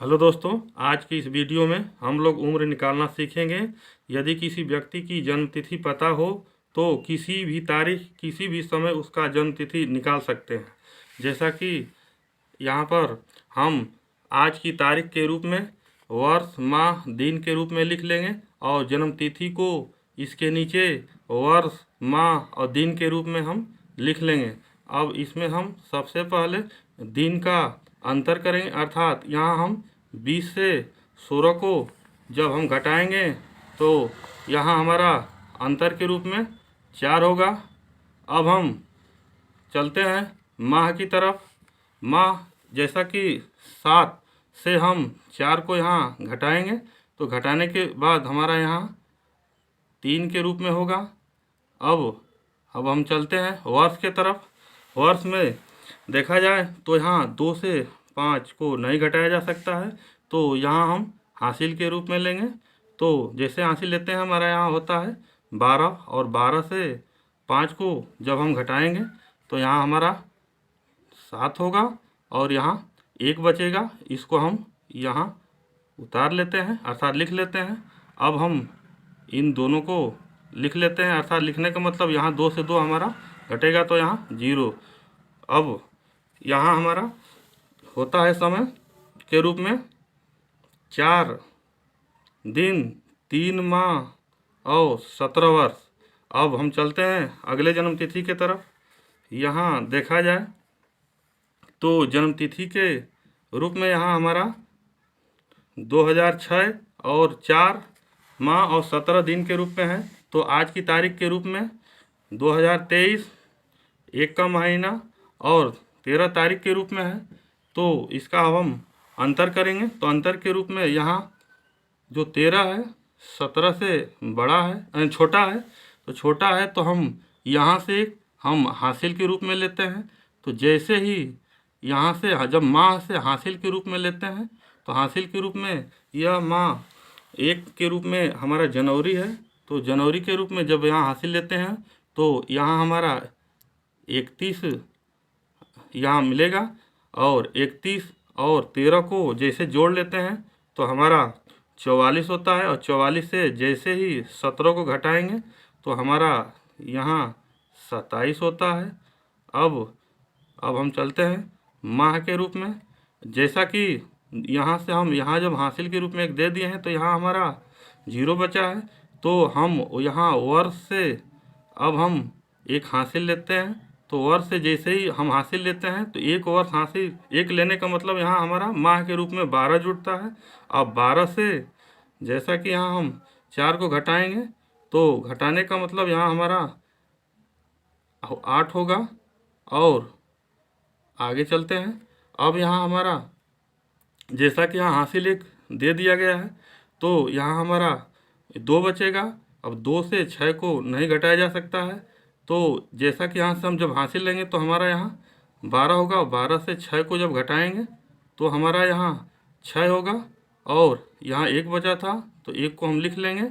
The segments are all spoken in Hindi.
हेलो दोस्तों, आज की इस वीडियो में हम लोग उम्र निकालना सीखेंगे। यदि किसी व्यक्ति की जन्मतिथि पता हो तो किसी भी तारीख किसी भी समय उसका जन्मतिथि निकाल सकते हैं। जैसा कि यहाँ पर हम आज की तारीख के रूप में वर्ष माह दिन के रूप में लिख लेंगे और जन्मतिथि को इसके नीचे वर्ष माह और दिन के रूप में हम लिख लेंगे। अब इसमें हम सबसे पहले दिन का अंतर करेंगे, अर्थात यहाँ हम 20 से 16 को जब हम घटाएंगे तो यहाँ हमारा अंतर के रूप में 4 होगा। अब हम चलते हैं माह की तरफ। माह जैसा कि 7 से हम 4 को यहाँ घटाएंगे तो घटाने के बाद हमारा यहाँ 3 के रूप में होगा। अब हम चलते हैं वर्ष के तरफ। वर्ष में देखा जाए तो यहाँ 2 से 5 को नहीं घटाया जा सकता है, तो यहाँ हम हासिल के रूप में लेंगे। तो जैसे हासिल लेते हैं हमारा यहाँ होता है 12, और 12 से 5 को जब हम घटाएंगे तो यहाँ हमारा 7 होगा और यहाँ 1 बचेगा। इसको हम यहाँ उतार लेते हैं, अर्थात लिख लेते हैं। अब हम इन दोनों को लिख लेते हैं, अर्थात लिखने का मतलब यहाँ 2 से 2 हमारा घटेगा तो यहाँ 0। अब यहाँ हमारा होता है समय के रूप में 4 दिन 3 माह और 17 वर्ष। अब हम चलते हैं अगले जन्मतिथि के तरफ। यहाँ देखा जाए तो जन्मतिथि के रूप में यहाँ हमारा 2006 और 4 माह और 17 दिन के रूप में है। तो आज की तारीख के रूप में 2023 1 का महीना और 13 तारीख के रूप में है। तो इसका अब हम अंतर करेंगे तो अंतर के रूप में यहाँ जो 13 है 17 से बड़ा है, छोटा है। तो छोटा है तो हम यहाँ से हम हासिल के रूप में लेते हैं। तो जैसे ही यहाँ से जब माह से हासिल के रूप में लेते हैं तो हासिल के रूप में यह माह 1 के रूप में हमारा जनवरी है। तो जनवरी के रूप में जब यहाँ हासिल लेते हैं तो यहाँ हमारा 31 यहाँ मिलेगा, और 31 और 13 को जैसे जोड़ लेते हैं तो हमारा 44 होता है, और 44 से जैसे ही 17 को घटाएंगे तो हमारा यहाँ 27 होता है। अब हम चलते हैं माह के रूप में। जैसा कि यहाँ से हम यहाँ जब हासिल के रूप में 1 दे दिए हैं तो यहाँ हमारा 0 बचा है। तो हम यहाँ वर्ष से अब हम 1 हासिल लेते हैं। तो वर्ष से जैसे ही हम हासिल लेते हैं तो 1 वर्ष हासिल 1 लेने का मतलब यहाँ हमारा माह के रूप में 12 जुड़ता है। अब 12 से जैसा कि यहाँ हम 4 को घटाएंगे तो घटाने का मतलब यहाँ हमारा 8 होगा। और आगे चलते हैं। अब यहाँ हमारा जैसा कि यहाँ हासिल 1 दे दिया गया है तो यहाँ हमारा 2 बचेगा। अब 2 से 6 को नहीं घटाया जा सकता है। तो जैसा कि यहाँ से हम जब हासिल लेंगे तो हमारा यहाँ 12 होगा, और 12 से 6 को जब घटाएंगे तो हमारा यहाँ 6 होगा, और यहाँ 1 बचा था तो 1 को हम लिख लेंगे।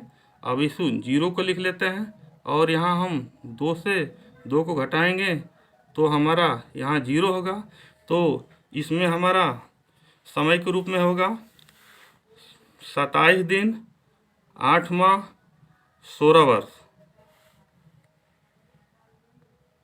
अब इस 0 को लिख लेते हैं, और यहाँ हम 2 से 2 को घटाएंगे तो हमारा यहाँ 0 होगा। तो इसमें हमारा समय के रूप में होगा 27 दिन 8 माह 16 वर्ष।